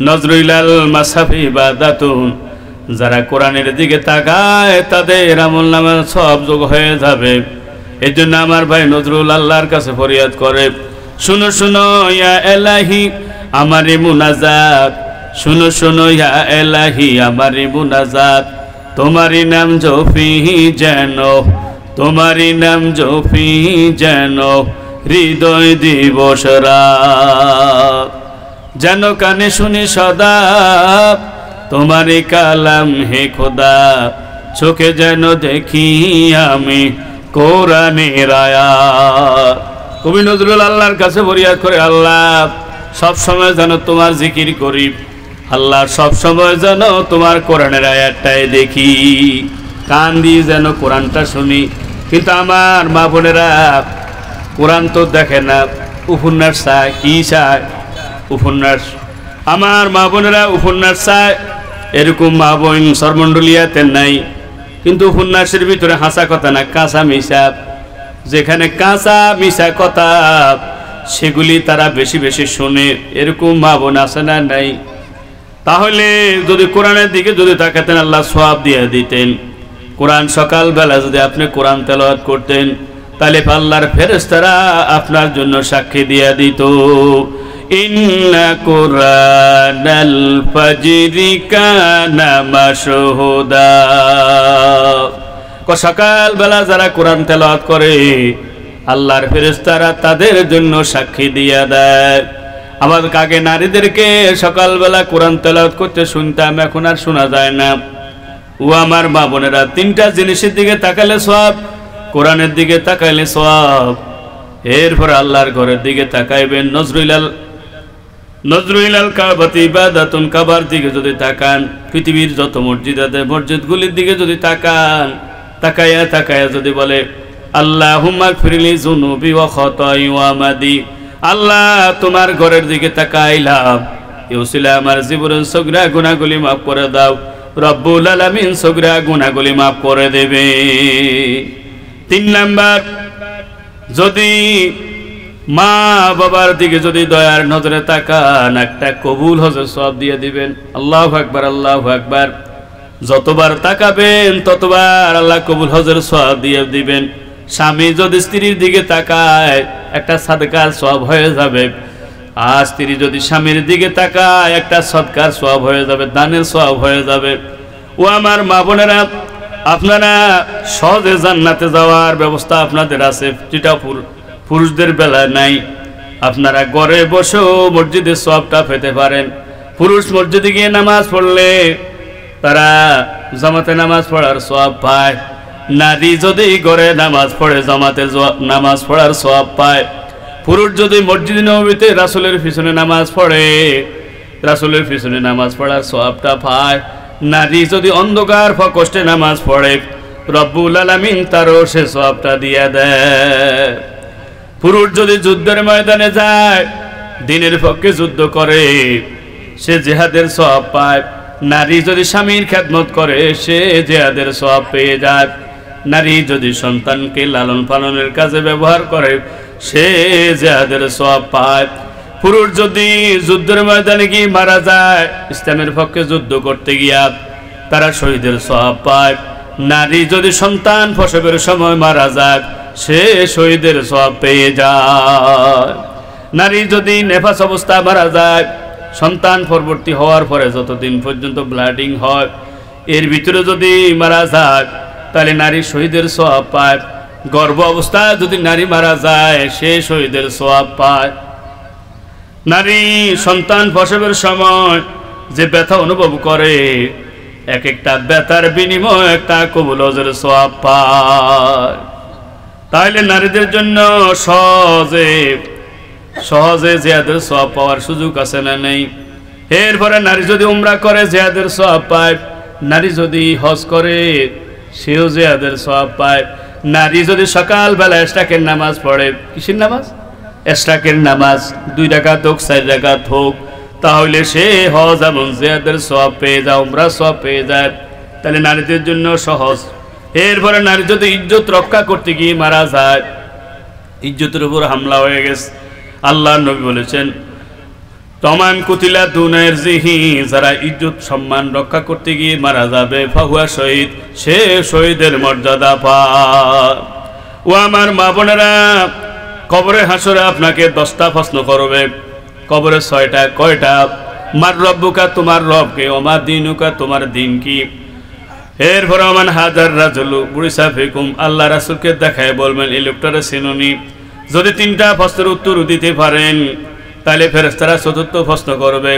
নজরুলাল Masafi ইবাদাতুন, যারা কোরআনের দিকে তাকায় তাদের আমলনামায় সওয়াব যোগ হয়ে যাবে। এই জন্য আমার ভাই নজরুল আল্লাহর কাছে ফরিয়াদ করে, শুনো শুনো ইয়া এলাহি আমারি মুনাজাত, শুনো শুনো ইয়া এলাহি আমারি মুনাজাত, তোমারি নাম জপি যেন, তোমারি নাম জপি যেন হৃদয় দিবস রাত, যেন কানে শুনি সদা তোমারি কালাম হে খোদা, চোখে যেন দেখি আমি কোরআনের আয়াত। কবি নজরুল আল্লাহর কাছে ফরিয়াদ করে, আল্লাহ সব সময় যেন তোমার জিকির করি, আল্লাহ সব সময় যেন তোমার কোরআনের আয়াতটাই দেখি, কান দিয়ে যেন কোরআনটা শুনি। কিন্তু আমার মা বোনেরা কোরআন তো দেখে না, উপন্যাস চায়। কি চায়? উপন্যাস। আমার মা বোনেরা উপন্যাস চায়। এরকম মা বোন সরমণ্ডলিয়াতে নাই, কিন্তু উপন্যাসের ভিতরে হাসা কথা না, কাঁচা মিশা, যেখানে কাঁচা মিশা কথা সেগুলি তারা বেশি বেশি শোনে। এরকম মা বোন আছে না? নাই। তাহলে যদি কোরআনের দিকে যদি তাকাতেন আল্লাহ সওয়াব দিয়ে দিতেন। কোরআন সকালবেলা যদি আপনি কোরআন তেলাওয়াত করতেন তাহলে আল্লাহর ফেরেশতারা আপনার জন্য সাক্ষী দিয়ে দিত, ইন্না কুরআনাল ফাজরি কানা মাশহুদা। সকালবেলা যারা কোরআন তেলাওয়াত করে আল্লাহর ফেরেশতারা তাদের জন্য সাক্ষী দিয়ে দেয়। আমাদের আগে নারীদেরকে সকালবেলা কোরআন তেলাওয়াত করতে শুনতাম, এখন আর শোনা যায় না। ও আমার মা বোনেরা, তিনটা জিনিসের দিকে তাকালে সওয়াব, কোরআনের দিকে তাকাইলে সওয়াব, এরপর আল্লাহর ঘরের দিকে তাকাইবেন। নজরুলাল কাবাতি ইবাদাতুন, কাবার দিকে যদি তাকান, পৃথিবীর যত মসজিদ আছে মসজিদগুলির দিকে যদি তাকান, তাকায়া তাকায়া যদি বলে আল্লাহুম্মা গফিরলি যুনুবি ওয়া খাতাই ওয়া মাদি, আল্লাহ তোমার ঘরের দিকে তাকাইলাম, এই উসিলা আমার জীবনের সগরা গুনাহগুলি মাফ করে দাও, রব্বুল আলামিন সগরা গুনাহগুলি মাফ করে দেবে। 3 নাম্বার, যদি মা বাবার দিকে যদি দয়ার নজরে তাকান, একটা কবুল হজের সওয়াব দিয়ে দিবেন। আল্লাহু আকবার, আল্লাহু আকবার। যতবার তাকাবেন ততবার আল্লাহ কবুল হজের সওয়াব দিয়ে দিবেন। স্বামী যদি স্ত্রীর দিকে তাকায় একটা সাদকার সওয়াব হয়ে যাবে, আর স্ত্রী যদি স্বামীর দিকে তাকায় একটা সদকার সওয়াব হয়ে যাবে, দানের সওয়াব হয়ে যাবে। ও আমার মা বোনেরা, আপনারা সহজে জান্নাতে যাওয়ার ব্যবস্থা আপনাদের আছে, যেটা পুরুষদের বেলায় নাই। আপনারা ঘরে বসেও মসজিদের সওয়াবটা পেতে পারেন। পুরুষ মসজিদে গিয়ে নামাজ পড়লে তারা জামাতে নামাজ পড়ার সওয়াব পায়, নারী যদি ঘরে নামাজ পড়ে জামাতে নামাজ পড়ার সওয়াব পায়। পুরুষ যদি মসজিদে নববীতে রাসূলের পিছনে নামাজ পড়ে, রাসূলের পিছনে নামাজ পড়ার সওয়াবটা পায়। নারী যদি অন্ধকার কষ্টে নামাজ পড়ে, রব্বুল আলামিন তারও সে সওয়াবটা দিয়ে দেয়। পুরুষ যদি যুদ্ধের ময়দানে যায়, দ্বীনের পক্ষে যুদ্ধ করে, সে জিহাদের সওয়াব পায়। নারী যদি স্বামীর খেদমত করে, সে জিহাদের সওয়াব পেয়ে যায়। নারী যদি সন্তানকে লালন পালনের কাজে ব্যবহার করে, সে জিহাদের সওয়াব পায়। পুরুষ যদি যুদ্ধের ময়দানে গিয়ে মারা যায়, ইসলামের পক্ষে যুদ্ধ করতে গিয়া, তারা শহীদের সওয়াব পায়। নারী যদি সন্তান প্রসবের সময় মারা যায়, সে শহীদের সওয়াব পেয়ে যায়। নারী যদি নেফাস অবস্থা মারা যায়, সন্তান পরবর্তী হওয়ার পরে যতদিন পর্যন্ত ব্লাডিং হয়, এর ভিতরে যদি মারা যায় তাহলে নারী শহীদের সওয়াব পায়। গর্ভ অবস্থায় যদি নারী মারা যায়, সে শহীদের সওয়াব পায়। নারী সন্তান প্রসবের সময় যে ব্যথা অনুভব করে, এক একটা ব্যথার বিনিময়ে একটা কবুল হজের সওয়াব পায়। তাহলে নারীদের জন্য সহজে জিহাদের সওয়াব পাওয়ার সুযোগ আছে না নেই? এরপরে নারী যদি উমরা করে জিহাদের সওয়াব পায়, নারী যদি হজ করে সেও জিহাদের সওয়াব পায়। নারী যদি সকালবেলা ইশরাকের নামাজ পড়ে, কিসের নামাজ? ইশরাকের নামাজ 2 রাকাত হোক 4 রাকাত হোক, তাহলে সে হজ এবং জিহাদের সওয়াব পেয়ে যায়, উমরা সওয়াব পেয়ে যায়। তাহলে নারীদের জন্য সহজ। এরপরে নারী যদি ইজ্জত রক্ষা করতে গিয়ে মারা যায়, ইজ্জতের উপর হামলা হয়ে গেছে, আল্লাহর নবী বলেছেন তমান কুতিলা দুনের জিহি, যারা ইজ্জত সম্মান রক্ষা করতে গিয়ে মারা যাবে, ফাহুয়া শহীদ, সে শহীদের মর্যাদা পায়। ও আমার মা বোনেরা, কবরে হাসরে আপনাকে 10টা প্রশ্ন করবে, কবরে 6টা। কয়টা? মার রব্বুকা, তোমার রবকে, ওমা দিনুকা, তোমার দিন কি। এরপর আমান হাজার রাজুলু বুড়িসা ফিকুম, আল্লাহ রাসূলকে দেখায় বলবেন এই লোকটারে চিনুনি। যদি 3টা প্রশ্নের উত্তর দিতে পারেন তাহলে ফেরেশতারা 4র্থ প্রশ্ন করবে,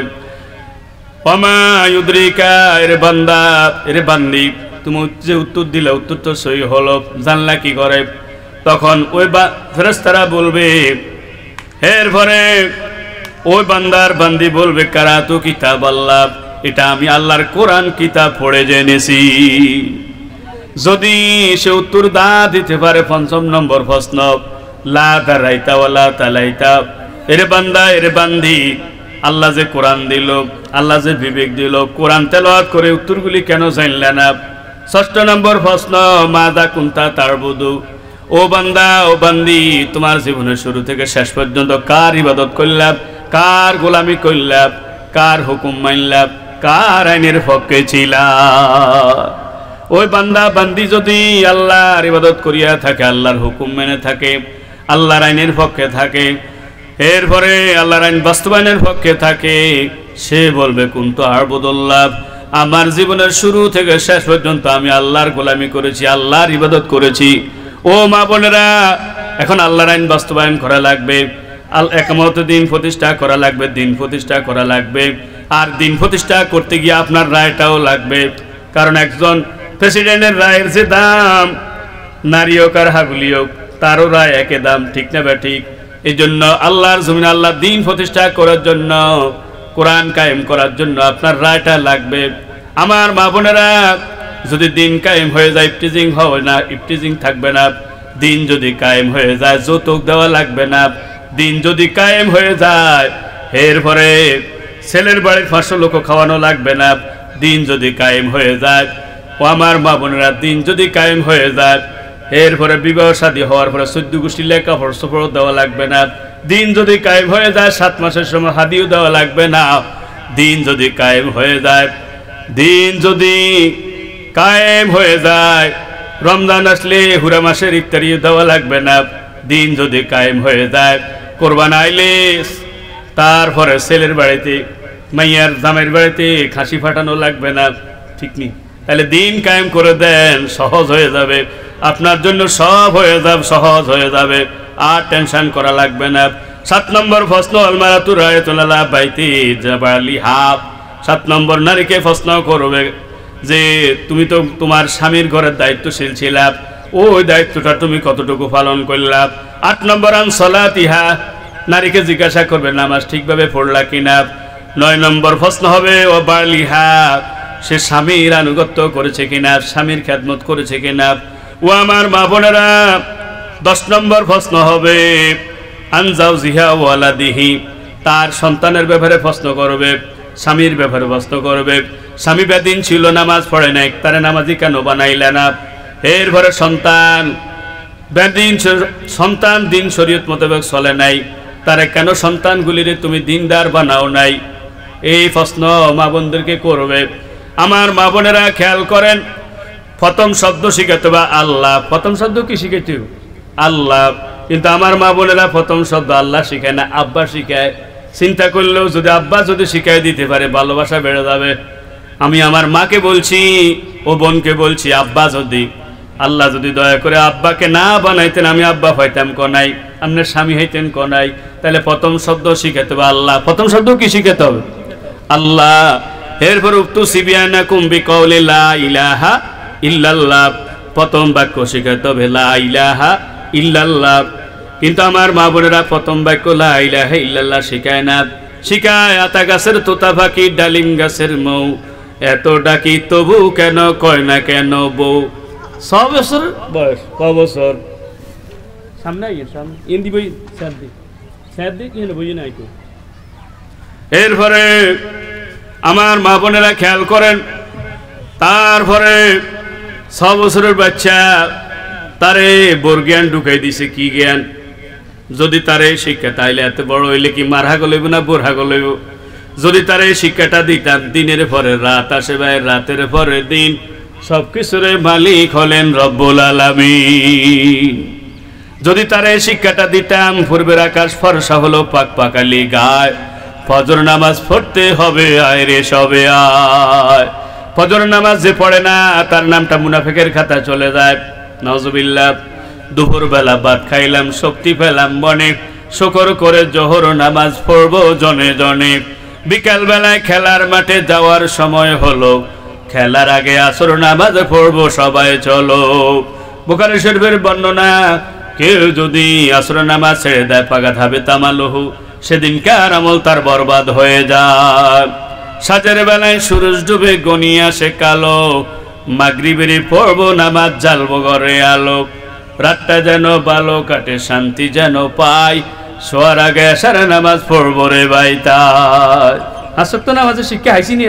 ওমা ইউদরিকা, এর বান্দা, এর বান্দি, তুমি যে উত্তর দিলে উত্তর তো সহি হলো, জানলা কি করে? তখন ওই ফেরেশতারা বলবে, এরপরে ওই বান্দার বান্দি বলবে, কারাতু কিতাব আল্লাহ, এটা আমি আল্লাহর কোরআন কিতাব পড়ে জেনেছি। যদি সে উত্তর দা দিতে পারে 5ম নম্বর প্রশ্ন, লা দারাইতা ওয়ালা তালাইতা, এর বান্দা, এর বান্দি, আল্লাহ যে কোরআন দিল, আল্লাহ যে বিবেক দিল, কোরআন তেলাওয়াত করে উত্তরগুলি কেন জানলে না? 6ষ্ঠ নম্বর প্রশ্ন, মাদা কুনতা তারবুদু, ও বান্দা, ও বান্দি, তোমার জীবনের শুরু থেকে শেষ পর্যন্ত কার ইবাদত করলাম, কার গোলামি করলাম, কার হুকুম মানলাম, কার আইনের পক্ষে ছিলাম? ওই বান্দা বান্দি যদি আল্লাহর ইবাদত করিয়া থাকে, আল্লাহর হুকুম মেনে থাকে, আল্লাহর আইনের পক্ষে থাকে, এরপরে আল্লাহর আইন বাস্তবায়নের পক্ষে থাকে, সে বলবে কুনতু আ'বুদুল্লাহ, আমার জীবনের শুরু থেকে শেষ পর্যন্ত আমি আল্লাহর গোলামি করেছি, আল্লাহর ইবাদত করেছি। ও মা বোনেরা, এখন আল্লাহর আইন বাস্তবায়ন করা লাগবে, একমত দিন প্রতিষ্ঠা করা লাগবে, দিন প্রতিষ্ঠা করা লাগবে। আর দিন প্রতিষ্ঠা করতে গিয়ে আপনার রায়টাও লাগবে, কারণ একজন প্রেসিডেন্টের রায়ের যে দাম, নারী হোক আর হাগুলি হোক, তারও রায় একই দাম, ঠিক না বা ঠিক? এই জন্য আল্লাহর জমিনে আল্লাহ দিন প্রতিষ্ঠা করার জন্য, কোরআন কায়েম করার জন্য আপনার রায়টা লাগবে। আমার মা বোনেরা, যদি দিন কায়েম হয়ে যায়, ইফতিজিং হবে না, ইফতিজিং থাকবে না। দিন যদি কায়েম হয়ে যায়, যৌতুক দেওয়া লাগবে না। দিন যদি কায়েম হয়ে যায়, এরপরে ছেলের বাড়ির 500 লোক খাওয়ানো লাগবে না। দিন যদি কায়েম হয়ে যায়, ও আমার মা বোনেরা, দিন যদি কায়েম হয়ে যায়, এরপরে বিবাহ শাদী হওয়ার পরে 14 গোষ্ঠী লেখাপড় সফর দেওয়া লাগবে না। দিন যদি কায়েম হয়ে যায়, 7 মাসের সময় হাদিও দেওয়া লাগবে না। দিন যদি কায়েম হয়ে যায়, দিন যদি কায়েম হয়ে যায়, রমজান আসলে হুরা মাসের ইফতারি দেওয়া লাগবে না। দিন যদি কায়েম হয়ে যায়, কোরবান আইলে তারপরে ছেলের বাড়িতে, মাইয়ার জামের বাড়িতে খাসি ফাটানো লাগবে না, ঠিক নেই? তাহলে দিন কায়েম করে দেন, সহজ হয়ে যাবে আপনার জন্য, সব হয়ে যাবে, সহজ হয়ে যাবে, আর টেনশন করা লাগবে না। 7 নম্বর প্রশ্ন, আলমারাতু রায়াতুল্লাহ বাইতি জাবালিহা, 7 নম্বর নারীকে প্রশ্ন করবে যে তুমি তো তোমার স্বামীর ঘরের দায়িত্বশীল ছিলা, ওই দায়িত্বটা তুমি কতটুকু পালন করলা। 8 নম্বর আন সলাতিহা, নারীকে জিজ্ঞাসা করবে নামাজ ঠিকভাবে পড়লা কিনা। 9 নম্বর প্রশ্ন হবে ও বালিহা, সে স্বামীর আনুগত্য করেছে কিনা, স্বামীর খেদমত করেছে কিনা। ও আমার মা বোনেরা, 10 নম্বর প্রশ্ন হবে আনজাউজিহা ওয়ালাদিহি, তার সন্তানের ব্যাপারে প্রশ্ন করবে, স্বামীর ব্যাপারে প্রশ্ন করবে। স্বামী বেদিন ছিল, নামাজ পড়ে নাই, তারে নামাজি কেন বানাইলে না। এরপরে সন্তান বেদিন, সন্তান দিন শরীয়ত মোতাবেক চলে নাই, তারে কেন সন্তানগুলিরে তুমি দিনদার বানাও নাই। এই প্রশ্ন মা বোনদেরকে করবে। আমার মা বোনেরা খেয়াল করেন, প্রথম শব্দ শিখাতে বা আল্লাহ, প্রথম শব্দ কি শিখাইতে? আল্লাহ। কিন্তু আমার মা বোনেরা প্রথম শব্দ আল্লাহ শিখায় না, আব্বা শিখায়। চিন্তা করলেও যদি আব্বা যদি শিখাই দিতে পারে, ভালোবাসা বেড়ে যাবে। আমি আমার মাকে বলছি, ও বোনকে বলছি, আব্বা যদি, আল্লাহ যদি দয়া করে আব্বাকে না বানাইতেন, আমি আব্বা হইতাম কনাই, আপনার স্বামী হইতেন কনাই। তাহলে প্রথম শব্দ শিখাতে হবে আল্লাহ। প্রথম শব্দ কি শিখাতে হবে? আল্লাহ। এরপর উক্তু সিবিয়ানা কুম্বি কওলি লা ইলাহা ইল্লাল্লাহ, প্রথম বাক্য শিখাতে হবে লা ইলাহা ইল্লাল্লাহ। কিন্তু আমার মা বোনেরা প্রথম বাক্য লা ইলাহা ইল্লাল্লাহ শিখায় না, শিখায় আতা গাছের তোতা পাখি, ডালিম গাছের মৌ, এত ডাকি তবু কেন কয় না কেন বউ। 6 বছর বয়স, ক বছর? সামনে সামনে ইন্দি বই স্যার দি কি বুঝি নাই তো। এরপরে আমার মা বোনেরা খেয়াল করেন, তারপরে 6 বছরের বাচ্চা, তারে বোর জ্ঞান ঢুকাই দিছে। কি জ্ঞান? যদি তারে শিক্ষা, তাইলে এত বড় হইলে কি মার হাগল হইব না বোর হাগল হইব? যদি তার এই শিক্ষাটা দিতাম, দিনের পরে রাত আসে ভাই, রাতের পরে দিন, সবকিছুর মালিক হলেন রব্বুল আলামিন। যদি তার এই শিক্ষাটা দিতাম, পূর্বের আকাশ ফর্সা হলো পাক পাকালি গায়, ফজর নামাজ পড়তে হবে, আয় রে সবে আয়। ফজর নামাজ যে পড়ে না তার নামটা মুনাফিকের খাতায় চলে যায়, নাউজুবিল্লাহ। দুপুর বেলা ভাত খাইলাম, শক্তি পেলাম মনে, শুকর করে জোহর নামাজ পড়বো জনে জনে। বিকাল বেলায় খেলার মাঠে যাওয়ার সময় হলো, খেলার আগে আসর নামাজ পড়বো সবাই চলো। বুখারী শরীফের বর্ণনা, কেউ যদি আসর নামাজ ছেড়ে দেয় ফাগাত হবে তামালহু, সেদিনকার আমল তার বরবাদ হয়ে যায়। সাজের বেলায় সূরজ ডুবে গনি আসে কালো, মাগরিবের পড়বো নামাজ জ্বালবো ঘরে আলো। রাতটা যেন ভালো কাটে, শান্তি যেন পাই, শোয়ার আগে আসার নামাজ পড়বো রে ভাই তাই। আসর তো নামাজের শিক্ষা হাইছি নি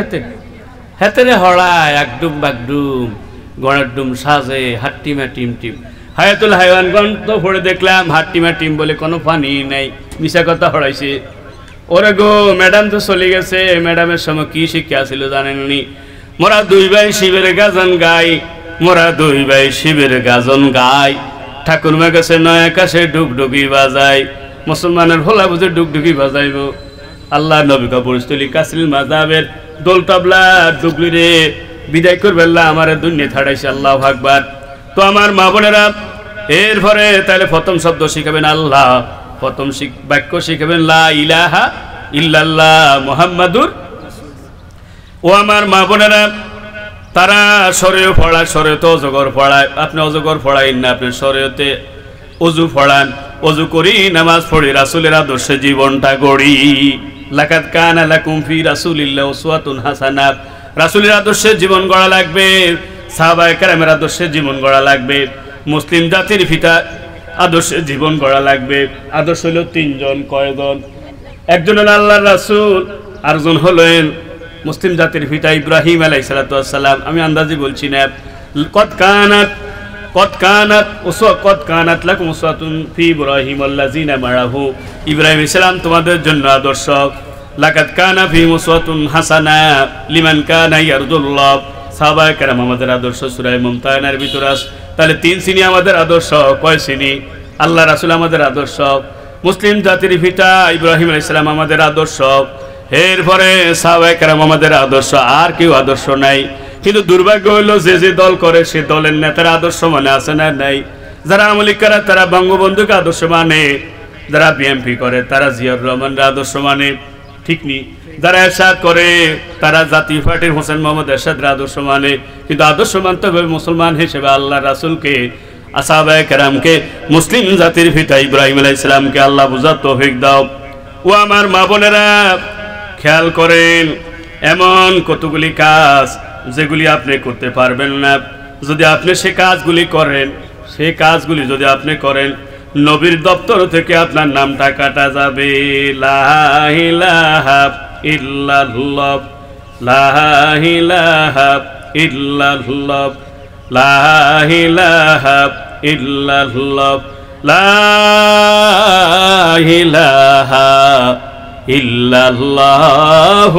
হাতে রে হড়ায় একডুম বাগডুম, গড়ার ডুম সাজে হাট্টিমা টিম টিম। হায়াতুল হাইওয়ান গ্রন্থ পড়ে দেখলাম হাট্টিমা টিম বলে কোনো পানি নাই, মিশা কথা হড়াইছে। ওরে গো, ম্যাডাম তো চলে গেছে, ম্যাডামের সময় কি শিক্ষা ছিল জানেননি? মোরা দুই ভাই শিবের গাজন গাই, মোরা দুই ভাই শিবের গাজন গাই, ঠাকুরমা গেছে নয় আকাশে ডুগডুগি বাজাই। মুসলমানের হোলা বুঝে ডুগডুগি বাজাইব। আল্লাহ নবী কাপুরস্থলী কাসিল মাযহাবের দোল তাবলা ডুগলি রে বিদায় করবে আল্লাহ আমার দুনিয়া ছাড়াইছে, আল্লাহু আকবার। তো আমার মা বোনেরা, এরপরে তাহলে প্রথম শব্দ শিখাবেন আল্লাহ, প্রথম বাক্য শিখাবেন লা ইলাহা ইল্লাল্লাহ মুহাম্মাদুর। ও আমার মা বোনেরা, তারা শরীয় পড়ায়, শরীয়তে অজগর পড়ায়। আপনি অজগর পড়াইন না, আপনি শরীয়তে অজু পড়ান। অজু করি, নামাজ পড়ি, রাসূলের আদর্শে জীবনটা গড়ি। লাকাদ কানা লাকুম ফি রাসূলিল্লাহি উসওয়াতুন হাসানাহ। রাসূলের আদর্শে জীবন গড়া লাগবে, সাহাবায়ে কেরামের আদর্শে জীবন গড়া লাগবে, মুসলিম জাতির পিতা আদর্শে জীবন গড়া লাগবে। আদর্শ হলো তিনজন। কয়জন? একজন হলেন আল্লাহর রাসূল, আরেকজন হলেন মুসলিম জাতির পিতা ইব্রাহিম আলাইহিস সালাতু ওয়াস সালাম। আমি আন্দাজি বলছি না। কদ কানাত লাকুম উসওয়াতুন ফি ইব্রাহিম ওয়াল্লাযিনা মাআহু। ইব্রাহিম আলাইহিস সালাম তোমাদের জন্য আদর্শ। লাকাদ কানা ফি উসওয়াতুন হাসানা লিমান কানা ইয়ারজুল্লাহ। সাহাবায়ে কেরাম আমাদের আদর্শ। সূরা মুমতাহানার ভিতরে আছে। তাহলে তিন শ্রেণী আমাদের আদর্শ। কয় শ্রেণী? আল্লাহ রাসূল আমাদের আদর্শ, মুসলিম জাতির পিতা ইব্রাহিম আলাইহিস সালাম আমাদের আদর্শ, এরপরে সাহাবায়ে কেরাম আমাদের আদর্শ, আর কেউ আদর্শ নাই। কিন্তু দুর্ভাগ্য হলো যে যে দল করে সে দলের নেতারা আদর্শ মানে আছে না নাই? যারা আওয়ামী লীগ করে তারা বঙ্গবন্ধুকে আদর্শ মানে, যারা বিএনপি করে তারা জিয়াউর রহমানের আদর্শ মানে, ঠিক নি? যারা এরশাদ করে তারা জাতীয় পার্টির হোসেন মোহাম্মদ এরশাদের আদর্শ মানে। কিন্তু আদর্শ মানতে হবে মুসলমান হিসেবে আল্লাহ রাসূলকে, আসহাবায়ে কেরামকে, মুসলিম জাতির পিতা ইব্রাহিম আলাইহিস সালামকে। আল্লাহ বুঝার তৌফিক দাও। ও আমার মা বোনেরা, খেয়াল করেন, এমন কতগুলি কাজ যেগুলি আপনি করতে পারবেন না। যদি আপনি সে কাজগুলি করেন, সেই কাজগুলি যদি আপনি করেন, নবীর দপ্তর থেকে আপনার নামটা কাটা যাবে। লা ইলাহা ইল্লাল্লাহ, লা ইলাহা ইল্লাল্লাহ, লা ইলাহা ইল্লাল্লাহ, লা ইলাহা ইল্লাল্লাহ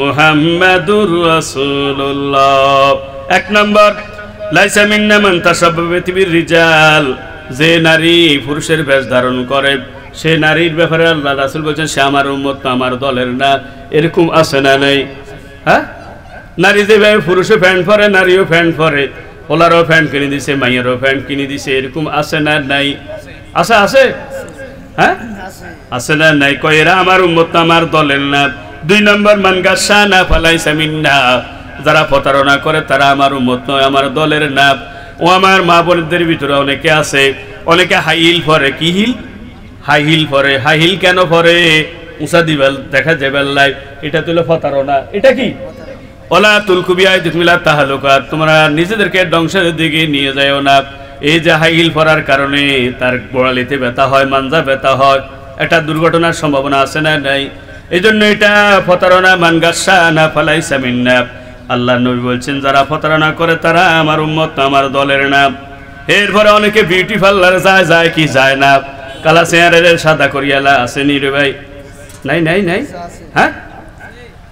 মুহাম্মাদুর রাসূলুল্লাহ। এক নম্বর, লাইসা মিন্না মান তাশাব্বাহা বিতিবির রিজাল। যে নারী পুরুষের বেশ ধারণ করে, সে নারীর ব্যাপারে আল্লাহ রাসূল বলেছেন সে আমার উম্মত, আমার দলের না। এরকম আছে না নাই? হ্যাঁ, নারী যেভাবে পুরুষও প্যান্ট পরে, নারীও প্যান্ট পরে, ওলারও প্যান্ট কিনে দিছে, মাইয়েরও প্যান্ট কিনে দিছে, এরকম আছে না নাই? আছে, আছে, হ্যাঁ আছে না নাই? কয় এরা আমার উম্মত, আমার দলের না। দুই নম্বর, মান গাশানা ফালাইসা মিন্না। যারা প্রতারণা করে তারা আমার উম্মত নয়, আমার দলের না। ও আমার মা বোনদের ভিতরে অনেকে আছে, অনেকে হাই হিল পরে। কি হিল? হাই হিল পরে। হাই হিল কেন পরে? উঁচা দিবেল দেখা যাবেল লাই, এটা তো প্রতারণা। এটা কি? ওলা তুলকু বিআইদিকুম ইলা তাহলুকা। তোমরা নিজেদেরকে ধ্বংসের দিকে নিয়ে যাও না। এই যে হাই হিল পরার কারণে তার গোড়ালিতে ব্যথা হয়, মানজা ব্যথা হয়, এটা দুর্ঘটনার সম্ভাবনা আছে না নাই? এই জন্য এটা প্রতারণা। মান গাশানা ফালাইসা মিন্না। আল্লাহ নবী বলছেন যারা প্রতারণা করে তারা আমার উম্মত, আমার দলের না। এরপরে অনেকে বিউটি পার্লারে যায়, যায় কি যায় না? কালা চেয়ারের সাদা করিয়ালা আসেনি রে ভাই? নাই নাই নাই, হ্যাঁ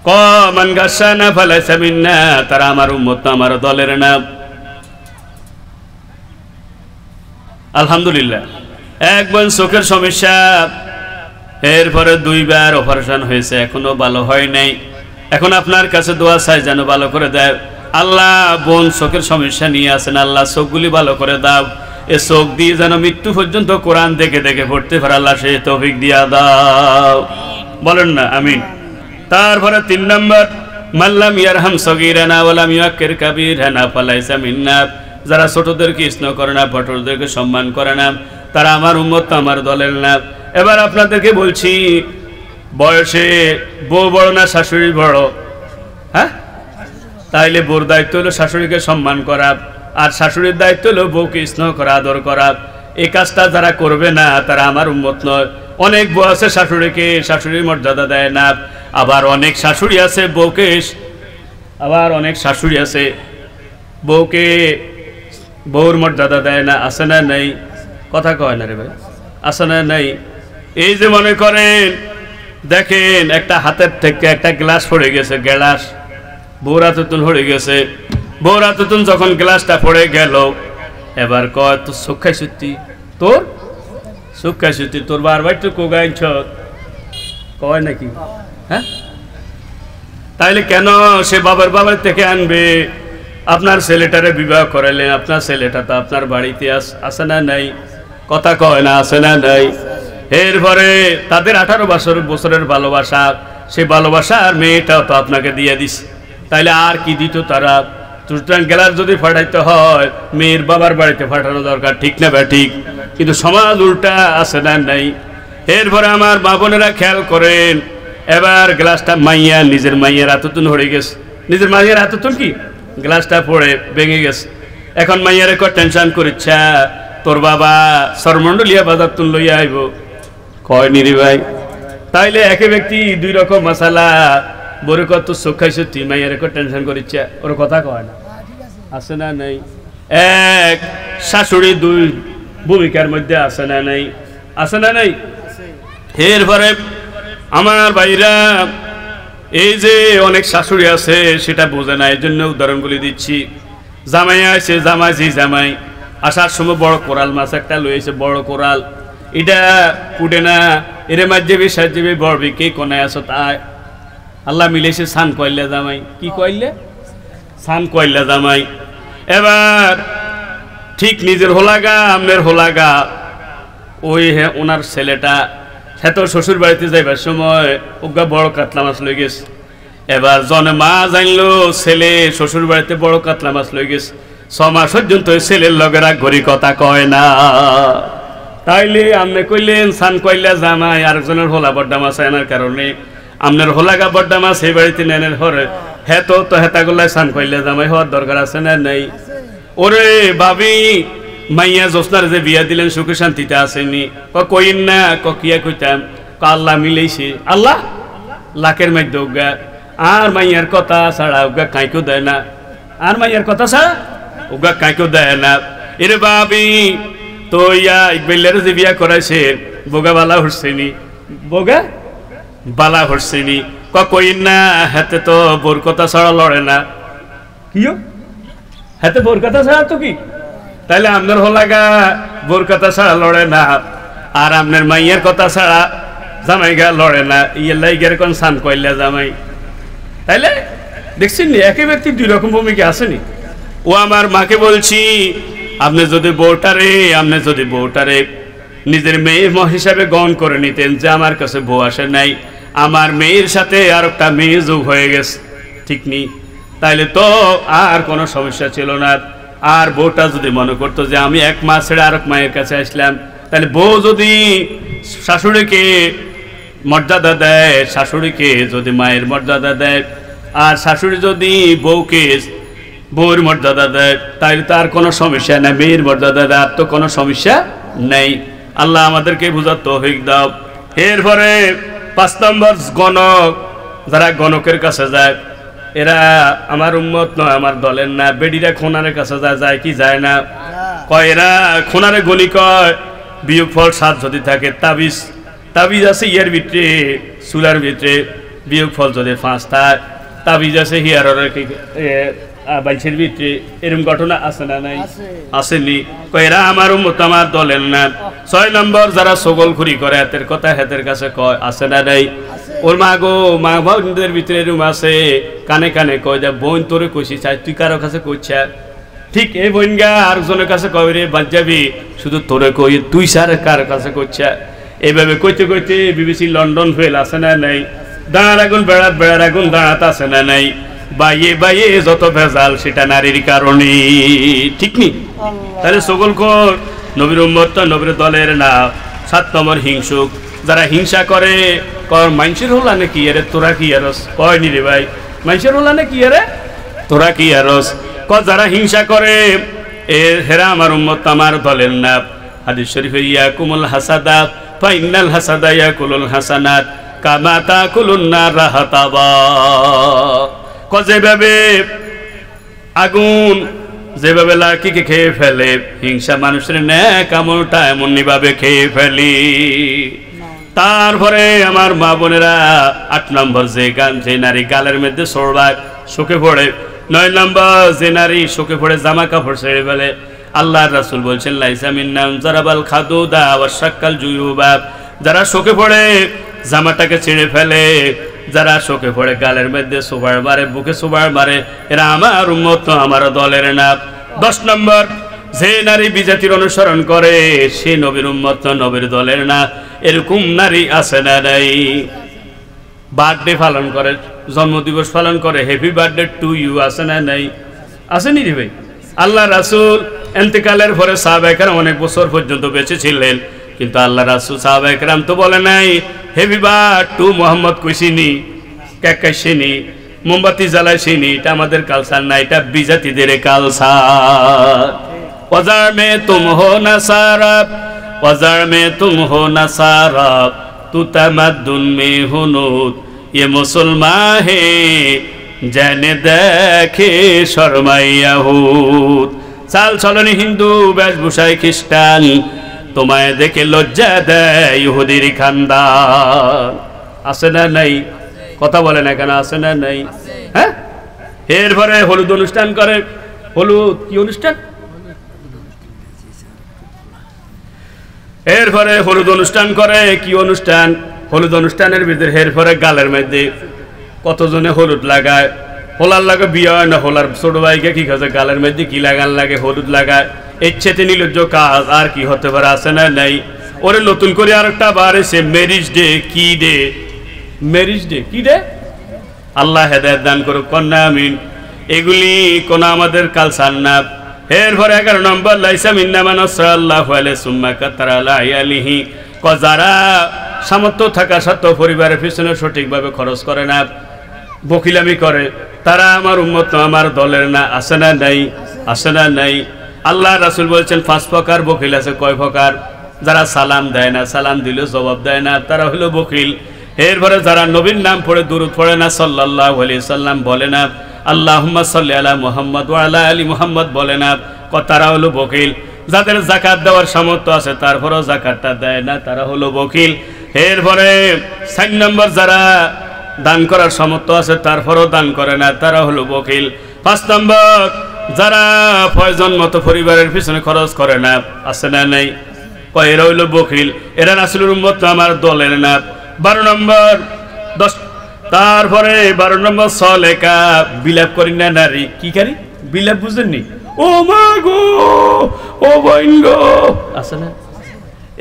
মান গাসানা ফালাইসা মিন্না, তারা আমার উম্মত না, আমার দলের না। আলহামদুলিল্লাহ, একবার চোখের সমস্যা, এরপরে 2 বার অপারেশন হয়েছে, এখনো ভালো হয় নাই। এখন আপনার কাছে দোয়া চাই যেন ভালো করে দেয়। আল্লাহ, বোন চোখের সমস্যা নিয়ে আসেন, আল্লাহ চোখগুলি ভালো করে দাও। এ চোখ দিয়ে যেন মৃত্যু পর্যন্ত কোরআন দেখে দেখে পড়তে পারে, আল্লাহ সেই তৌফিক দিয়া দাও। বলেন না আমিন। তারপরে 3 নম্বর, মাল্লাম ইয়ারহাম সগীরানা ওয়ালাম ইয়াক্কির কাবীরানা ফালাইসা মিন্না, যারা ছোটদেরকে স্নেহ করে না, বড়দেরকে সম্মান করে না, তারা আমার উম্মত, আমার দলের না। এবার আপনাদেরকে বলছি, বয়সে বউ বড় না শাশুড়ি বড়? হ্যাঁ, তাইলে বউর দায়িত্ব হলো শাশুড়িকে সম্মান করা, আর শাশুড়ির দায়িত্ব হলো বউকে স্নেহ করা, আদর করা। এই কাজটা যারা করবে না তারা আমার উম্মত নয়। অনেক বউ আছে শাশুড়ির মর্যাদা দেয় না, আবার অনেক শাশুড়ি আছে বউকে বউর মর্যাদা দেয় না। আছে না নেই? কথা কয় না রে ভাই, আছে না নেই? এই যে মনে করেন, দেখেন একটা হাতের থেকে একটা গ্লাস পড়ে গেছে, গ্লাস বউর হাতে পড়ে গেছে। বউর হাতে যখন গ্লাসটা পড়ে গেল, এবার কয় তোর চোখ খাইছুতি, তোর চোখ খাইছুতি, তোর বারবার তো কোগাইছ, কয় নাকি? হ্যাঁ, তাইলে কেন সে বাবার থেকে আনবে? আপনার ছেলেটারে বিবাহ করাইলেন, আপনার ছেলেটা তো আপনার বাড়িতে আসে না নাই? কথা কয় না, আসে না নাই? এরপরে তাদের 18 বছরের ভালোবাসা, সেই ভালোবাসা আর মেয়েটাও তো আপনাকে দিয়ে দিস, তাইলে আর কি দিত তারা? সুতরাং গ্লাস যদি ফাটাইতে হয় মেয়ের বাবার বাড়িতে ফাটানো দরকার, ঠিক না ঠিক? কিন্তু সমাজ উল্টা, আছে না নাই? এরপরে আমার মা বোনেরা খেয়াল করেন, এবার গ্লাসটা নিজের মাইয়ের হাততুন হয়ে গেছে, নিজের মাইয়ের হাততুন কি গ্লাসটা পড়ে ভেঙে গেছে। এখন মাইয়ার একটা টেনশন করিচ্ছা, তোর বাবা সরমন্ডলিয়া বাজার তুন লইয়া আইব, কয় নিরি ভাই? তাইলে একে ব্যক্তি 2 রকম মশালা, বড় কত চোখ খাইছে, তুই মাইয়ার একটা টেনশন করিচ্ছা, ওর কথা কয় না, আছে না নাই? এক শাশুড়ি 2 ভূমিকার মধ্যে, আছে না নাই? আছে না নাই? এরপরে আমার ভাইরা, এই যে অনেক শাশুড়ি আছে সেটা বোঝে না, এই জন্য উদাহরণগুলি দিচ্ছি। জামাই আছে, জামাই আসার সময় বড় কোরাল মাছ একটা লইছে, বড় কোরাল, এটা পুটে না, এরে মাঝে সাজে বড়বি, কে কোনায় আছো তাই আল্লাহ মিলেছে সান কইলে জামাই, কি কইলে? সান কইলে জামাই। এবার ঠিক নিজের হোলাগা, আমনের হোলাগা, ওই ওনার ছেলেটা তো শ্বশুর বাড়িতে যাইবার সময় ওগা বড় কাতলা মাছ লই গেছে। এবার জনে মা জানলো ছেলে শ্বশুর বাড়িতে বড় কাতলা মাছ লই গেছে, 6 মাস পর্যন্ত ছেলের লগেরা ঘড়ি কথা কয় না। তাইলে আমনে কইলেন সান কইলা জামাই, আরেকজনের হোলা বড্ডা মাছ আনার কারণে আমনের হোলাগা বড্ডা মাছ এই বাড়িতে নেনের হরে, তো হেতাগুলাই সান কইলা জামাই হওয়ার দরকার আছে না নেই? ওরে ভাবি, মাইয়া জোসনার যে বিয়া দিলেন সুখে শান্তিতে আসেনি, কইন না, কিয়া কইতাম, আল্লাহ মিলেছে, আল্লাহ লাখের মধ্যে উগা, আর মাইয়ার কথা ছাড়া উগা কাইকেও দেয় না, আর মাইয়ার কথা ছাড়া উগা কাইকেও দেয় না। এরে ভাবি, তো ইকবাইলের যে বিয়া করাইছে বোগা বালা হরছেনি, বোগা বালা হরছেনি, কইন না, হাতে তো বোর কথা ছাড়া লড়ে না, কিও হাতে বোর কথা ছাড়া তো কি? তাইলে আপনার হোলাগা বোর কথা ছাড়া লড়ে না, আর আপনার মাইয়ের কথা ছাড়া জামাই গা লড়ে না, ইয়েলাই গের কোন সান কইলা জামাই। তাইলে দেখছেন নি, একই ব্যক্তি 2 রকম ভূমিকা আসেনি। ও আমার মাকে বলছি, আপনি যদি বউটারে নিজের মেয়ে হিসাবে গ্রহণ করে নিতেন, যে আমার কাছে বউ আসে নাই, আমার মেয়ের সাথে আর একটা মেয়ে যোগ হয়ে গেছে, ঠিক নি? তাইলে তো আর কোনো সমস্যা ছিল না। আর বউটা যদি মনে করতো যে আমি 1 মাস ছেড়ে আরেক মায়ের কাছে আসলাম, তাহলে বউ যদি শাশুড়িকে মর্যাদা দেয়, শাশুড়িকে যদি মায়ের মর্যাদা দেয়, আর শাশুড়ি যদি বউর মর্যাদা দেয়, তাহলে তার কোনো সমস্যা নেই, মেয়ের মর্যাদা দেয় তো কোনো সমস্যা নেই। আল্লাহ আমাদেরকে বুঝার তৌফিক দাও। এরপরে 5 নম্বর, গণক, যারা গণকের কাছে যায়, এরা আমার উম্মত নয়, আমার দলের না। বেডিরা খোনারের কাছে যায় কি যায় না? কয় এরা খোনারে গলি কয়, বিয়োগ ফল 7 যদি থাকে, তাবিজ আছে ইয়ের ভিতরে, চুলার ভিতরে, বিয়োগ ফল যদি 5 থাকে তাবিজ আছে হিয়ারের বাইশের ভিতরে এরকম ঘটনা আছে না নাই আসেনি এরা আমার উম্মত আমার দলের না 6 নম্বর যারা সগলখুরি করে হাতের কথা হাতের কাছে কয় আছে না নাই ওর মা গো মা বোনদের ভিতরে এরকম আছে কানে কানে কয় যা বোন তোরে কইছি চাই তুই কারো কাছে কইছা ঠিক এই বোন গা আরেকজনের কাছে কয় রে বাদ যাবি শুধু তোরে কই তুই স্যার কার কাছে কইছা এইভাবে কইতে কইতে বিবিসি লন্ডন ফেল আছে না নাই দাঁড় আগুন বেড়ার আগুন দাঁড়াত আছে না নাই বাইয়ে বাইয়ে যত ভেজাল সেটা নারীর কারণে ঠিক নি তাহলে সকলকর নবীর উম্মত নবীর দলের না 7 নম্বর হিংসুক যারা হিংসা করে কর মানুষের হলা নাকি এরে তোরা কি আরস কয় নি রে ভাই মানুষের হলা নাকি এরে তোরা কি আরস ক যারা হিংসা করে এর হেরা আমার উম্মত আমার দলের না হাদিস শরীফে ইয়াকুমুল হাসাদা ফা ইন্নাল হাসাদা ইয়াকুলুল হাসানাত কামা তাকুলুন নার হাতাবা যেভাবে আগুন যেভাবে লাকিকে খেয়ে ফেলে হিংসা মানুষের ন্যাক আমলটা এমনি ভাবে খেয়ে ফেলি তারপরে আমার মা বোনেরা 8 নম্বর যে নারী গালের মধ্যে সরবাক শোকে পড়ে 9 নম্বর যে নারী শোকে পড়ে জামা কাপড় ছেড়ে ফেলে আল্লাহর রাসূল বলছেন লাইসা মিন্নাম জারাবাল খাদুদা ওয়া শাক্কাল জুয়ুবা যারা শোকে পড়ে জামাটাকে ছেড়ে ফেলে যারা শোকে পড়ে গালের মধ্যে সুবার মারে বুকে সুবার মারে এরা আমার উম্মত আমার দলের না 10 নম্বর যে নারী বিজাতির অনুসরণ করে সে নবীর উম্মত নবীর দলের না এরকম নারী আছে না নাই বার্থডে পালন করে জন্মদিবস পালন করে হ্যাপি বার্থডে টু ইউ আছে না নাই আসেনি রে ভাই আল্লাহ রাসূল ইন্তেকালের পরে সাহাবায়ে কেরাম অনেক বছর পর্যন্ত বেঁচে ছিলেন কিন্তু আল্লাহ রাসূল সাহাবায়ে কেরাম তো বলে নাই হ্যাপি বার্থডে টু মোহাম্মদ কইছিনি কেক কাইছিনি মোমবাতি জ্বালাইছিনি এটা আমাদের কালচার না এটা বিজাতিদের কালচার বাজার মে তুম হো নাসারা বাজার মে তুম হো নাসারা তু তামাদ্দুন মে হুনুত ये मुसलमान है जाने देखे शर्माइया हुत चाल चलनी हिंदू वेशभूषाय ख्रिस्टान তোমায় দেখে লজ্জা দেয় ইহুদির খানদান আছে না নাই কথা বলে না কেন আছে না নাই হ্যাঁ এরপরে হলুদ অনুষ্ঠান করে হলুদ কি অনুষ্ঠান এরপরে হলুদ অনুষ্ঠান করে কি অনুষ্ঠান হলুদ অনুষ্ঠানের ভিতরে এরপরে গালের মধ্যে কতজনে হলুদ লাগায় হোলার লাগে বিয়ে হয় না হোলার ছোট ভাইকে কি কাজে গালের মধ্যে কি লাগান লাগে হলুদ লাগায় ইচ্ছেতে নির্লজ্জ কাজ আর কি হতে পারে আছে না নাই ওরে নতুন করে আরেকটা বার এসে ম্যারেজ ডে কি ডে ম্যারেজ ডে কি ডে আল্লাহ হেদায়েত দান করুক কন্যা আমিন এগুলি কোন আমাদের কালচার না এরপরে 11 নম্বর লাইসা মিন্না মান সাল্লাল্লাহু আলাইহি সুম্মা কাতারা আলাইহি ক যারা সামর্থ্য থাকা সত্ত্বেও পরিবারের পিছনে সঠিকভাবে খরচ করে না বকিলামি করে তারা আমার উম্মত আমার দলের না আছে না নাই আছে না নাই আল্লাহ রাসূল বলেছেন 5 প্রকার বকিল আছে কয় প্রকার যারা সালাম দেয় না সালাম দিলে জবাব দেয় না তারা হলো বকিল এরপরে যারা নবীর নাম পড়ে দুরূদ পড়ে না সাল্লাল্লাহু আলাইহি সাল্লাম বলে না আল্লাহুম্মা সাল্লি আলা মুহাম্মদ ওয়া আলা আলি মুহাম্মদ বলে না তারা হলো বকিল যাদের যাকাত দেওয়ার সামর্থ্য আছে তারপরেও যাকাতটা দেয় না তারা হলো বকিল এরপরে 4 নম্বর যারা দান করার সামর্থ্য আছে তারপরেও দান করে না তারা হলো বকিল 5 নম্বর যারা প্রয়োজন মতো পরিবারের পিছনে খরচ করে না আছে না নাই এরা হইল বকিল এরা রাসূলের উম্মত আমার দলের না 12 নম্বর 10 তারপরে 12 নম্বর সলেকা বিলাপ করি না নারী কি করি বিলাপ বুঝেননি ও মা গো ও বোন গো আছে না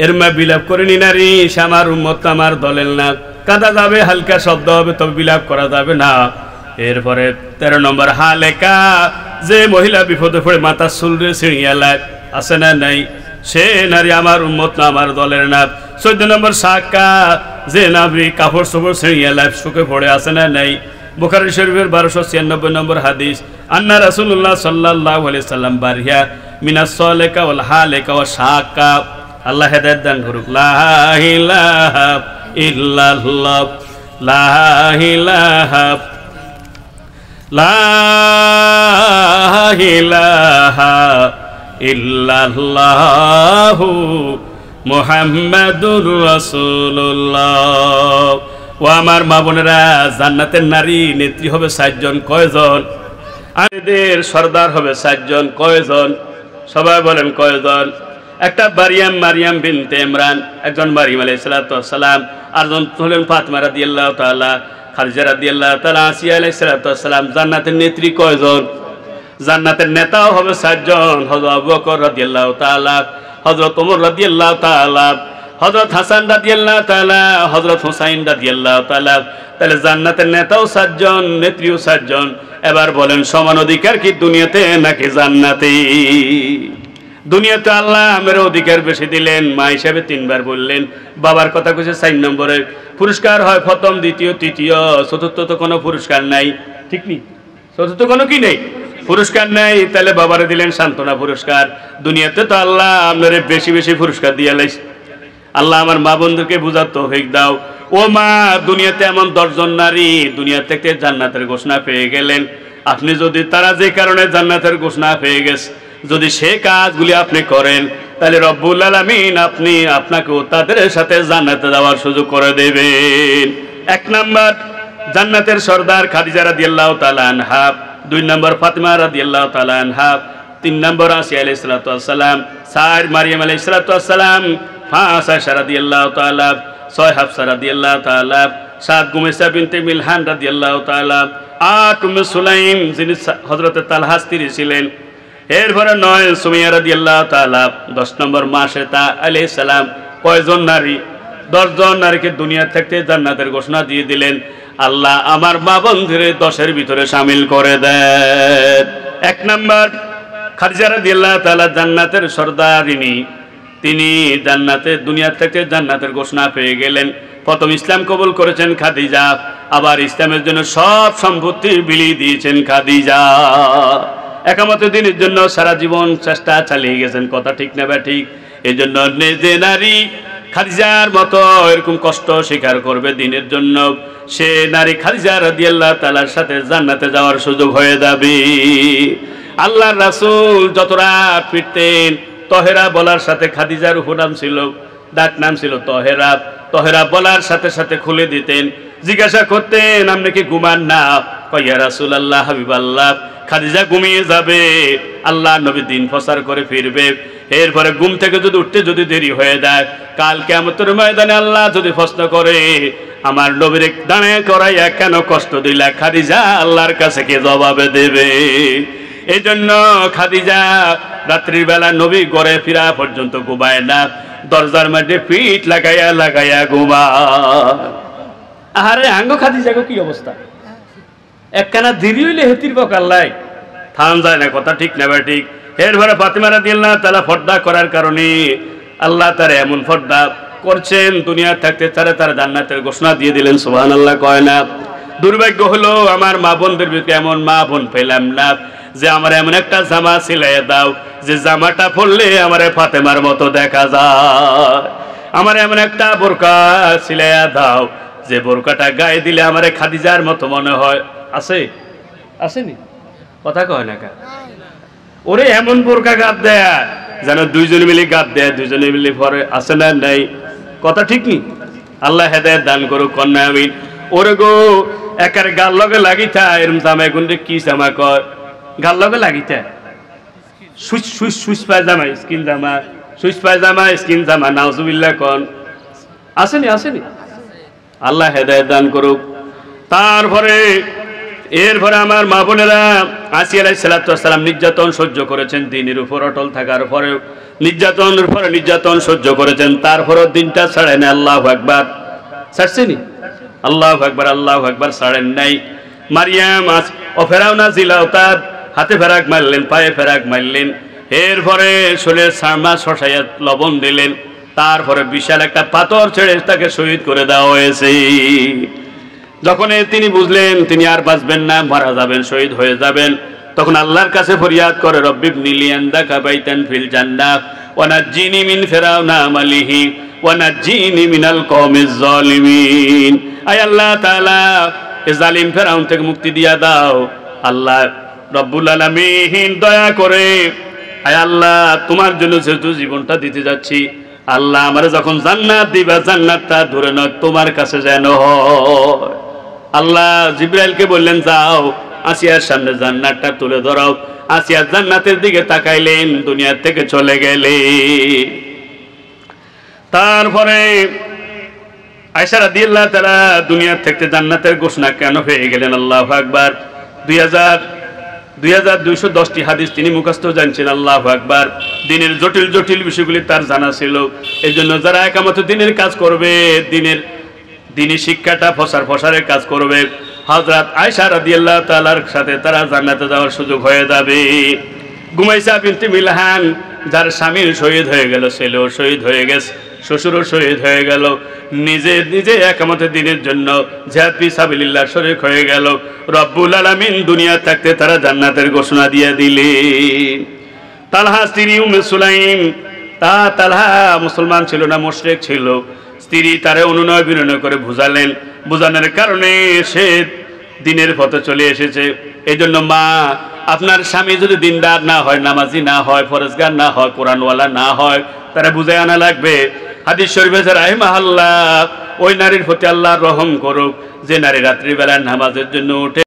এর মা বিলাপ করেনি নারী সে আমার উম্মত আমার দলের না কাঁদা যাবে হালকা শব্দ হবে তবে বিলাপ করা যাবে না এরপরে 13 নম্বর হালেকা যে মহিলা বিপদে পড়ে মাথা চুলরে ছিঁড়িয়া লাগ আছে না নাই সে নারী আমার উম্মত না আমার দলের না 14 নম্বর সাকা যে নারী কাপড় চোপড় ছিঁড়িয়া লাগ শুকে পড়ে আছে না নাই বুখারী শরীফের 1296 নম্বর হাদিস আন্না রাসূলুল্লাহ সাল্লাল্লাহু আলাইহি সাল্লাম বারিয়া মিনাস সালেকা ওয়াল হালেকা ওয়া সাকা আল্লাহ হেদায়েত দান করুক লা ইলাহা ইল্লাল্লাহ লা ইলাহা লা ইলাহা ইল্লাল্লাহু মুহাম্মাদুর রাসূলুল্লাহ ও আমার মা বোনেরা, জান্নাতের নারী নেত্রী হবে 7 জন। কয়জন? আমাদের সর্দার হবে 7 জন। কয়জন? সবাই বলেন কয়জন? একটা মারিয়াম বিনতে ইমরান, একজন মারিয়াম আলাইহিস সালাম, আরজন হলেন ফাতিমা রাদিয়াল্লাহু তাআলা, খাদিজা রাদিয়াল্লাহু তাআলা, আসিয়া আলাইহিস সালাম। জান্নাতের নেত্রী কয়জন? জান্নাতের নেতাও হবে 7 জন। হযরত আবু বকর রাদিয়াল্লাহু তাআলা, হযরত ওমর রাদিয়াল্লাহু তাআলা, হযরত হাসান রাদিয়াল্লাহু তাআলা, হযরত হুসাইন রাদিয়াল্লাহু তাআলা। তাহলে জান্নাতের নেতাও 7 জন, নেত্রীও 7 জন। এবার বলেন সমান অধিকার কি দুনিয়াতে নাকি জান্নাতে? দুনিয়াতে আল্লাহ আমার অধিকার বেশি দিলেন, মা হিসাবে 3 বার বললেন। বাবার কথা কইছে 4 নম্বরে। পুরস্কার হয় প্রথম, দ্বিতীয়, তৃতীয়, চতুর্থ তো কোনো পুরস্কার নাই, ঠিক নেই? চতুর্থ কোনো কি নেই, পুরস্কার নাই। তাহলে বাবারে দিলেন সান্ত্বনা পুরস্কার। দুনিয়াতে তো আল্লাহ আপনারে বেশি বেশি পুরস্কার দিয়ে লাইছে। আল্লাহ আমার মা বন্ধুকে বুঝার তৌফিক দাও। ও মা, দুনিয়াতে এমন 10 জন নারী দুনিয়া থেকে জান্নাতের ঘোষণা পেয়ে গেলেন। আপনি যদি তারা যে কারণে জান্নাতের ঘোষণা পেয়ে গেছে, যদি সে কাজগুলি আপনি করেন, তাহলে রব্বুল আলামিন আপনাকেও তাদের সাথে জান্নাতে যাওয়ার সুযোগ করে দেবেন। 1 নাম্বার জান্নাতের সর্দার খাদিজা রাদিয়াল্লাহু তাআলা আনহা, 2 নম্বর ফাতিমা রাদিয়াল্লাহু তাআলা আনহা, 3 নম্বর আসিয়া আলাইহিস সালাম, 4 মারিয়াম আলাইহিস সালাম, 5 আয়েশা রাদিয়াল্লাহু তাআলা, 6 হাফসা রাদিয়াল্লাহু তাআলা, 7 গুমাইসা বিনতে মিলহান রাদিয়াল্লাহু তাআলা, 8 উম্মে সুলাইম যিনি হযরত তালহা স্ত্রী ছিলেন। এরপরে 9 সুমাইয়া রাদিয়াল্লাহু তাআলা, 10 নম্বর মাশাতা আলাইহিস সালাম। কয়জন নারী? 10 জন নারীকে দুনিয়া থেকে জান্নাতের ঘোষণা দিয়ে দিলেন। আল্লাহ আমার মা বন্ধুরে 10-এর ভিতরে শামিল করে দেন। 1 নম্বর খাদিজা রাদিয়াল্লাহু তাআলা জান্নাতের সর্দারিনী। তিনি জান্নাতে দুনিয়া থেকে জান্নাতের ঘোষণা পেয়ে গেলেন। প্রথম ইসলাম কবুল করেছেন খাদিজা, আবার ইসলামের জন্য সব সম্পত্তি বিলিয়ে দিয়েছেন খাদিজা। একামত দিনের জন্য সারা জীবন চেষ্টা চালিয়ে গেছেন। কথা ঠিক না বা ঠিক? এই জন্য যে নারী খাদিজার মতো এরকম কষ্ট স্বীকার করবে দিনের জন্য, সে নারী খাদিজা রাদিয়াল্লাহু তাআলার সাথে জান্নাতে যাওয়ার সুযোগ হয়ে যাবে। আল্লাহর রাসূল যত রাত ফিরতেন, তহেরা বলার সাথে খাদিজার উপনাম ছিল, ডাক নাম ছিল তহেরা। তহেরা বলার সাথে সাথে খুলে দিতেন। জিজ্ঞাসা করতেন আপনি কি ঘুমান না? কয় ইয়া রাসূলুল্লাহ, হাবিবাল্লাহ, খাদিজা ঘুমিয়ে যাবে, আল্লাহ নবী দিন প্রচার করে ফিরবে। এরপরে ঘুম থেকে যদি উঠতে যদি দেরি হয়ে যায়, কাল কিয়ামতের ময়দানে আল্লাহ যদি প্রশ্ন করে আমার নবীর দাঁড়ে করাইয়া কেন কষ্ট দিলা, খাদিজা আল্লাহর কাছে কে জবাবে দেবে? এই জন্য খাদিজা রাত্রির বেলা নবী ঘরে ফিরা পর্যন্ত ঘুমায় না, দরজার মধ্যে পিঠ লাগাইয়া লাগাইয়া ঘুমায়। আরে আঙ্গ খাদিজা কি অবস্থা! একখানা দেরি হইলে হেতির বকাল্লাই থাম যায় না। কথা ঠিক না বা ঠিক? এরপরে ফাতিমা রাদিয়াল্লাহু তাআলা পর্দা করার কারণে আল্লাহ তার এমন পর্দা করছেন, দুনিয়া থাকতে তারা জান্নাতের ঘোষণা দিয়ে দিলেন। সুবহানাল্লাহ কয় না? দুর্ভাগ্য হলো আমার মা বোনদের ভিতরে এমন মা বোন পেলাম না যে আমার এমন একটা জামা সিলাইয়া দাও যে জামাটা পরলে আমার ফাতেমার মতো দেখা যায়। আমার এমন একটা বোরকা সিলাইয়া দাও যে বোরকাটা গায়ে দিলে আমার খাদিজার মতো মনে হয়। আছে? আসেনি? কথা কয় না কা? ওরে এমন বোরকা গাত দেয় যেন 2 জন মিলে গাত দেয়, 2 জনে মিলে পরে। আছে না নাই? কথা ঠিক নি? আল্লাহ হেদায়েত দান করুক। কন্যা আমিন। ওরে গো একার গাল লগে লাগিতা এরম জামা গুনতে কি জামা কয়? গাল লগে লাগিতা সুইচ পায়জামা, স্কিন জামা, সুইচ পায়জামা, স্কিন জামা, নাউজুবিল্লাহ কোন। আসেনি? আসেনি? আল্লাহ হেদায়েত দান করুক। তারপরে এরপরে আমার মা বোনেরা আসিয়া আলাইহিস সালাম নির্যাতন সহ্য করেছেন, দিনের উপর অটল থাকার পরেও নির্যাতনের পরে নির্যাতন সহ্য করেছেন, তারপরও দিনটা ছাড়েন নাই। আল্লাহু আকবার। ছাড়ছেনি? আল্লাহু আকবার, আল্লাহু আকবার। ছাড়েন নাই। মারিয়াম ও ফেরাউনা জিলাও তার হাতে ফেরাক মারলেন, পায়ে ফেরাক মারলেন। এরপরে শরীরে সারমা শসাইয়া লবণ দিলেন। তারপরে বিশাল একটা পাথর ছেড়ে তাকে শহীদ করে দেওয়া হয়েছে। যখন তিনি বুঝলেন তিনি আর বাঁচবেন না, মারা যাবেন, শহীদ হয়ে যাবেন, তখন আল্লাহর কাছে ফরিয়াদ করে রব্বিবনি লি ইনদাকা বাইতান ফিল জান্নাহ ওয়া নাজ্জিনি মিন ফিরাউনা মালিহি ওয়া নাজ্জিনি মিনাল কওমিজ জালিমিন। আয় আল্লাহ তাআলা, এ জালিম ফেরাউন থেকে মুক্তি দিয়া দাও। আল্লাহ রব্বুল আলামিন দয়া করে, আয় আল্লাহ তোমার জন্য যেহেতু জীবনটা দিতে যাচ্ছি, আল্লাহ আমারে যখন জান্নাত দিবা জান্নাতটা ধরে নাও তোমার কাছে যেন হয়। আল্লাহ জিবরাইলকে বললেন যাও আসিয়ার সামনে জান্নাতটা তুলে ধরাও। আসিয়া জান্নাতের দিকে তাকাইলেন, দুনিয়া থেকে চলে গেলে। তারপরে আয়েশা রাদিয়াল্লাহু তাআলা দুনিয়া থেকে জান্নাতের ঘোষণা কেন পেয়ে গেলেন? আল্লাহু আকবার। 2210টি হাদিস তিনি মুখস্থ জানছেন। আল্লাহু আকবার। দিনের জটিল জটিল বিষয়গুলি তার জানা ছিল। এই জন্য যারা একামত দিনের কাজ করবে, দিনী শিক্ষাটা প্রসারের কাজ করবে, হযরত আয়েশা রাদিয়াল্লাহু তাআলার সাথে তারা জান্নাতে যাওয়ার সুযোগ হয়ে যাবে। গুমাইসা বিনতে মিলহান, যার স্বামীর শহীদ হয়ে গেল, ছেলেও শহীদ হয়ে গেছে, শ্বশুরও শহীদ হয়ে গেল, নিজে একামতের দিনের জন্য জিহাদ ফি সাবিলিল্লাহ শরীক হয়ে গেল। রব্বুল আলামিন দুনিয়া থাকতে তারা জান্নাতের ঘোষণা দিয়ে দিলেন। তালহা স্ত্রী উম্মে সুলাইম, তালহা মুসলমান ছিল না, মুশরিক ছিল। স্ত্রী তারে অনুনয় বিনয় করে বুঝালেন, বুঝানোর কারণে সে দিনের পথে চলে এসেছে। এই জন্য মা, আপনার স্বামী যদি দিনদার না হয়, নামাজি না হয়, ফরজগার না হয়, কোরআনওয়ালা না হয়, তারা বুঝে আনা লাগবে। হাদিস শরীফে আছে রাহিমাহুল্লাহ, ওই নারীর প্রতি আল্লাহ রহম করুক যে নারী রাত্রিবেলা নামাজের জন্য উঠে